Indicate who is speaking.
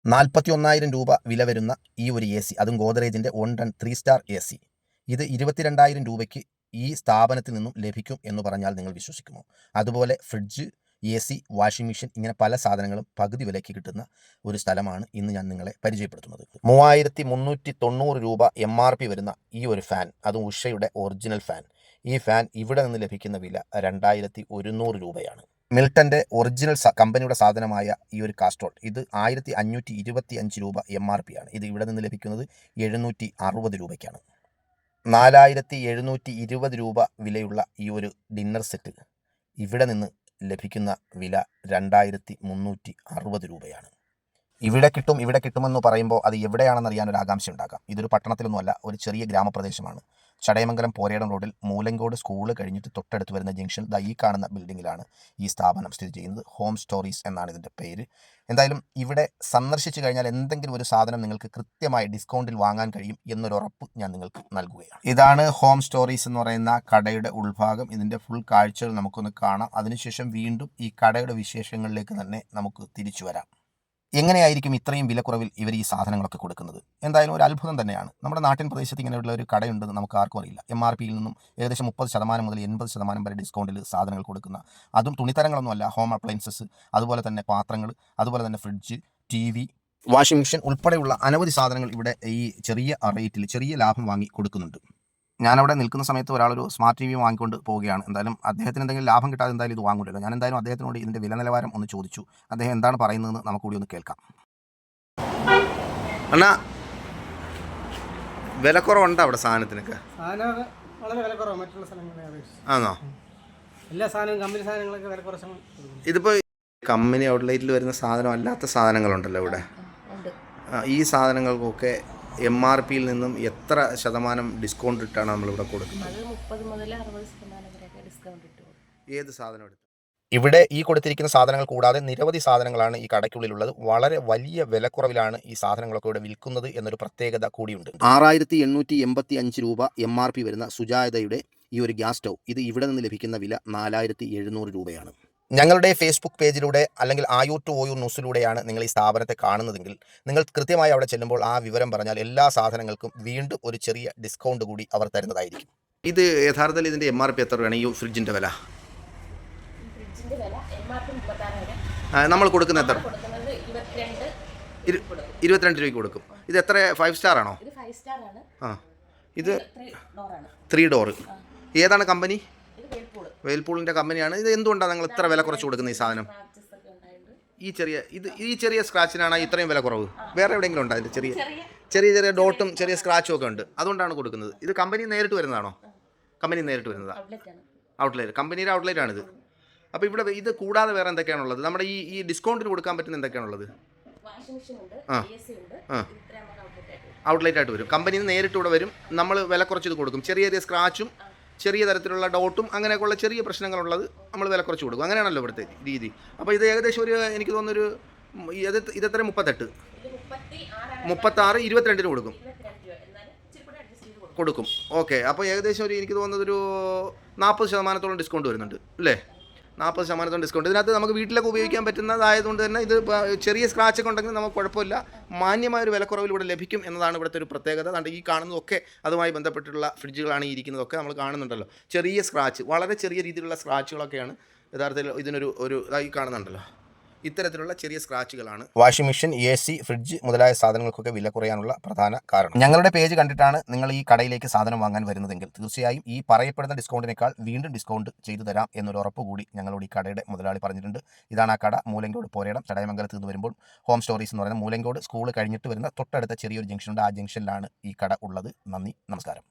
Speaker 1: 41,000 രൂപ വില വരുന്ന ഈ ഒരു എ സി, അതും ഗോദ്റേജിൻ്റെ 1 ടൺ 3 സ്റ്റാർ എ സി, ഇത് 22,000 രൂപയ്ക്ക് ഈ സ്ഥാപനത്തിൽ നിന്നും ലഭിക്കും എന്ന് പറഞ്ഞാൽ നിങ്ങൾ വിശ്വസിക്കുമോ? അതുപോലെ fridge, A C, washing machine, ഇങ്ങനെ പല സാധനങ്ങളും പകുതി വിലയ്ക്ക് കിട്ടുന്ന ഒരു സ്ഥലമാണ് ഇന്ന് ഞാൻ നിങ്ങളെ പരിചയപ്പെടുത്തുന്നത്. 3,390 രൂപ MRP വരുന്ന ഈ ഒരു ഫാൻ, അതും ഉഷയുടെ ഒറിജിനൽ ഫാൻ. ഈ ഫാൻ ഇവിടെ നിന്ന് ലഭിക്കുന്ന വില 2,100 രൂപയാണ്. മിൽട്ടൻ്റെ ഒറിജിനൽ കമ്പനിയുടെ സാധനമായ ഈ ഒരു കാസ്ട്രോൾ, ഇത് 1,525 രൂപ MRP ആണ്. ഇത് ഇവിടെ നിന്ന് ലഭിക്കുന്നത് 760 രൂപയ്ക്കാണ്. 4,720 രൂപ വിലയുള്ള ഈ ഒരു ഡിന്നർ സെറ്റ് ഇവിടെ നിന്ന് ലഭിക്കുന്ന വില 2,360 രൂപയാണ്. ഇവിടെ കിട്ടുമെന്ന് പറയുമ്പോൾ അത് എവിടെയാണെന്നറിയാൻ ഒരു ആകാംക്ഷ ഉണ്ടാക്കാം. ഇതൊരു പട്ടണത്തിലൊന്നുമല്ല, ഒരു ചെറിയ ഗ്രാമപ്രദേശമാണ്. ചടയമംഗലം പോരേടം റോഡിൽ മൂലങ്കോട് സ്കൂള് കഴിഞ്ഞിട്ട് തൊട്ടടുത്ത് വരുന്ന ജംഗ്ഷൻ ഈ കാണുന്ന ബിൽഡിങ്ങിലാണ് ഈ സ്ഥാപനം സ്ഥിതി ചെയ്യുന്നത്. ഹോം സ്റ്റോറീസ് എന്നാണ് ഇതിൻ്റെ പേര്. എന്തായാലും ഇവിടെ സന്ദർശിച്ചു കഴിഞ്ഞാൽ എന്തെങ്കിലും ഒരു സാധനം നിങ്ങൾക്ക് കൃത്യമായി ഡിസ്കൗണ്ടിൽ വാങ്ങാൻ കഴിയും എന്നൊരു ഉറപ്പ് ഞാൻ നിങ്ങൾക്ക് നൽകുകയാണ്. ഇതാണ് ഹോം സ്റ്റോറീസ് എന്ന് പറയുന്ന കടയുടെ ഉൾഭാഗം. ഇതിൻ്റെ ഫുൾ കാഴ്ചകൾ നമുക്കൊന്ന് കാണാം. അതിനുശേഷം വീണ്ടും ഈ കടയുടെ വിശേഷങ്ങളിലേക്ക് തന്നെ നമുക്ക് തിരിച്ചു വരാം. എങ്ങനെയായിരിക്കും ഇത്രയും വിലക്കുറവിൽ ഇവർ ഈ സാധനങ്ങളൊക്കെ കൊടുക്കുന്നത്? എന്തായാലും ഒരു അത്ഭുതം തന്നെയാണ്. നമ്മുടെ നാട്ടിൻ പ്രദേശത്ത് ഇങ്ങനെയുള്ള ഒരു കടയുണ്ടെന്ന് നമുക്ക് ആർക്കും അറിയില്ല. MRPയിൽ നിന്നും ഏകദേശം 30% മുതൽ 80% വരെ ഡിസ്കൗണ്ടിൽ സാധനങ്ങൾ കൊടുക്കുന്ന, അതും തുണിത്തരങ്ങളൊന്നുമല്ല, ഹോം അപ്ലയൻസസ്, അതുപോലെ തന്നെ പാത്രങ്ങൾ, അതുപോലെ തന്നെ ഫ്രിഡ്ജ്, TV, വാഷിംഗ് മെഷീൻ ഉൾപ്പെടെയുള്ള അനവധി സാധനങ്ങൾ ഇവിടെ ഈ ചെറിയ റേറ്റിൽ ചെറിയ ലാഭം വാങ്ങി കൊടുക്കുന്നുണ്ട്. ഞാനവിടെ നിൽക്കുന്ന സമയത്ത് ഒരാളൊരു സ്മാർട്ട് TV വാങ്ങിക്കൊണ്ട് പോവുകയാണ്. എന്തായാലും അദ്ദേഹത്തിന് എന്തെങ്കിലും ലാഭം കിട്ടാതെ എന്തായാലും ഇത് വാങ്ങൂലല്ലോ. ഞാൻ എന്തായാലും അദ്ദേഹത്തിനോട് ഇതിൻ്റെ വില നിലവാരം ഒന്ന് ചോദിച്ചു. അദ്ദേഹം എന്താണ് പറയുന്നതെന്ന് നമുക്ക് കൂടി ഒന്ന് കേൾക്കാം. അണ്ണാ, വിലക്കുറവുണ്ടോ അവിടെ സാധനത്തിനൊക്കെ? ആണോ?
Speaker 2: എല്ലാ സാധനവും കമ്പനി സാധനങ്ങളൊക്കെ വില കുറച്ചാണ്.
Speaker 1: ഇതിപ്പോൾ കമ്പനി ഔട്ട്ലെറ്റിൽ വരുന്ന സാധനം അല്ലാത്ത സാധനങ്ങളുണ്ടല്ലോ ഇവിടെ. ഈ സാധനങ്ങൾക്കൊക്കെ MRPയിൽ നിന്നും എത്ര ശതമാനം ഡിസ്കൗണ്ട് ഇട്ടാണ് നമ്മളിവിടെ കൊടുക്കുന്നത്?
Speaker 3: 30 മുതൽ 60% വരെയൊക്കെ ഡിസ്കൗണ്ട് ഇട്ടു.
Speaker 1: ഏത് സാധനം എടുത്തു? ഇവിടെ ഈ കൊടുത്തിരിക്കുന്ന സാധനങ്ങൾ കൂടാതെ നിരവധി സാധനങ്ങളാണ് ഈ കടയ്ക്കുള്ളിലുള്ളത്. വളരെ വലിയ വിലക്കുറവിലാണ് ഈ സാധനങ്ങളൊക്കെ ഇവിടെ വിൽക്കുന്നത് എന്നൊരു പ്രത്യേകത കൂടിയുണ്ട്. 6,885 രൂപ MRP വരുന്ന സുജാതയുടെ ഈ ഒരു ഗ്യാസ് സ്റ്റൗ, ഇത് ഇവിടെ നിന്ന് ലഭിക്കുന്ന വില 4,700 രൂപയാണ്. ഞങ്ങളുടെ ഫേസ്ബുക്ക് പേജിലൂടെ അല്ലെങ്കിൽ ആയൂർ ടു ഓയൂർ ന്യൂസിലൂടെയാണ് നിങ്ങൾ ഈ സ്ഥാപനത്തെ കാണുന്നതെങ്കിൽ നിങ്ങൾ കൃത്യമായി അവിടെ ചെല്ലുമ്പോൾ ആ വിവരം പറഞ്ഞാൽ എല്ലാ സാധനങ്ങൾക്കും വീണ്ടും ഒരു ചെറിയ ഡിസ്കൗണ്ട് കൂടി അവർ തരുന്നതായിരിക്കും. ഇത് യഥാർത്ഥത്തിൽ ഇതിൻ്റെ MRP എത്ര രൂപയാണ്? ഈ ഫ്രിഡ്ജിൻ്റെ വില നമ്മൾ കൊടുക്കുന്നത് എത്ര? 22 രൂപയ്ക്ക് കൊടുക്കും. ഇത് എത്ര? 5 സ്റ്റാർ ആണോ? ആ, ഇത് 3 ഡോർ. ഏതാണ് കമ്പനി? വേൽപൂളിൻ്റെ കമ്പനിയാണ്. ഇത് എന്തുകൊണ്ടാണ് നിങ്ങൾ ഇത്ര വില കുറച്ച് കൊടുക്കുന്നത് ഈ സാധനം? ഈ ചെറിയ സ്ക്രാച്ചിനാണ് ഇത്രയും വില കുറവ്? വേറെ എവിടെയെങ്കിലും ഉണ്ടോ? അതിൻ്റെ ചെറിയ ഡോട്ടും ചെറിയ സ്ക്രാച്ചും ഒക്കെ ഉണ്ട്, അതുകൊണ്ടാണ് കൊടുക്കുന്നത്. ഇത് കമ്പനി നേരിട്ട് വരുന്നതാണോ? കമ്പനി നേരിട്ട് വരുന്നതാണ്, ഔട്ട്ലെറ്റ്, കമ്പനിയുടെ ഔട്ട്ലെറ്റാണിത്. അപ്പോൾ ഇവിടെ ഇത് കൂടാതെ വേറെ എന്തൊക്കെയാണുള്ളത്? നമ്മുടെ ഈ ഡിസ്കൗണ്ടിന് കൊടുക്കാൻ പറ്റുന്ന എന്തൊക്കെയാണുള്ളത്? ഔട്ട്ലെറ്റ് ആയിട്ട് വരും, കമ്പനിയിൽ നിന്ന് നേരിട്ട് ഇവിടെ വരും, നമ്മൾ വില കുറച്ച് ഇത് കൊടുക്കും. ചെറിയ സ്ക്രാച്ചും ചെറിയ തരത്തിലുള്ള ഡോട്ടും അങ്ങനെയൊക്കെയുള്ള ചെറിയ പ്രശ്നങ്ങളുള്ളത് നമ്മൾ വില കുറച്ച് കൊടുക്കും. അങ്ങനെയാണല്ലോ ഇവിടുത്തെ രീതി. അപ്പോൾ ഇത് ഏകദേശം ഒരു, എനിക്ക് തോന്നുന്നൊരു ഇതെത്ര? 38, 36, 22 കൊടുക്കും. ഓക്കെ, അപ്പോൾ ഏകദേശം ഒരു, എനിക്ക് തോന്നുന്നതൊരു 40% ഡിസ്കൗണ്ട് വരുന്നുണ്ട് അല്ലേ? 40% ഡിസ്കൗണ്ട്. ഇതിനകത്ത് നമുക്ക് വീട്ടിലൊക്കെ ഉപയോഗിക്കാൻ പറ്റുന്നതായതുകൊണ്ട് തന്നെ ഇത് ചെറിയ സ്ക്രാച്ചൊക്കെ ഉണ്ടെങ്കിൽ നമുക്ക് കുഴപ്പമില്ല, മാന്യമായൊരു വിലക്കുറവിൽ ഇവിടെ ലഭിക്കും എന്നതാണ് ഇവിടുത്തെ ഒരു പ്രത്യേകത. അതുകൊണ്ട് ഈ കാണുന്നതൊക്കെ അതുമായി ബന്ധപ്പെട്ടിട്ടുള്ള ഫ്രിഡ്ജുകളാണ് ഈ ഇരിക്കുന്നതൊക്കെ നമ്മൾ കാണുന്നുണ്ടല്ലോ. ചെറിയ സ്ക്രാച്ച്, വളരെ ചെറിയ രീതിയിലുള്ള സ്ക്രാച്ചുകളൊക്കെയാണ് യഥാർത്ഥത്തിൽ ഇതിനൊരു ഈ കാണുന്നുണ്ടല്ലോ, ഇത്തരത്തിലുള്ള ചെറിയ സ്ക്രാച്ചുകളാണ് വാഷിംഗ് മെഷീൻ, AC, ഫ്രിഡ്ജ് മുതലായ സാധനങ്ങൾക്കൊക്കെ വില കുറയാനുള്ള പ്രധാന കാരണം. ഞങ്ങളുടെ പേജ് കണ്ടിട്ടാണ് നിങ്ങൾ ഈ കടയിലേക്ക് സാധനം വാങ്ങാൻ വരുന്നതെങ്കിൽ തീർച്ചയായും ഈ പറയപ്പെടുന്ന ഡിസ്കൗണ്ടിനേക്കാൾ വീണ്ടും ഡിസ്കൗണ്ട് ചെയ്തു തരാം എന്നൊരു ഉറപ്പ് കൂടി ഞങ്ങളോട് ഈ കടയുടെ മുതലാളി പറഞ്ഞിട്ടുണ്ട്. ഇതാണ് ആ കട, മൂലങ്കോട് പോരേടം ചടയമംഗലത്ത് നിന്ന് വരുമ്പോൾ ഹോം സ്റ്റോറീസ് എന്ന് പറയുന്ന മൂലങ്കോട് സ്കൂൾ കഴിഞ്ഞിട്ട് വരുന്ന തൊട്ടടുത്ത ചെറിയൊരു ജംഗ്ഷനുണ്ട്. ആ ജംഗ്ഷനിലാണ് ഈ കട ഉള്ളത്. നന്ദി, നമസ്കാരം.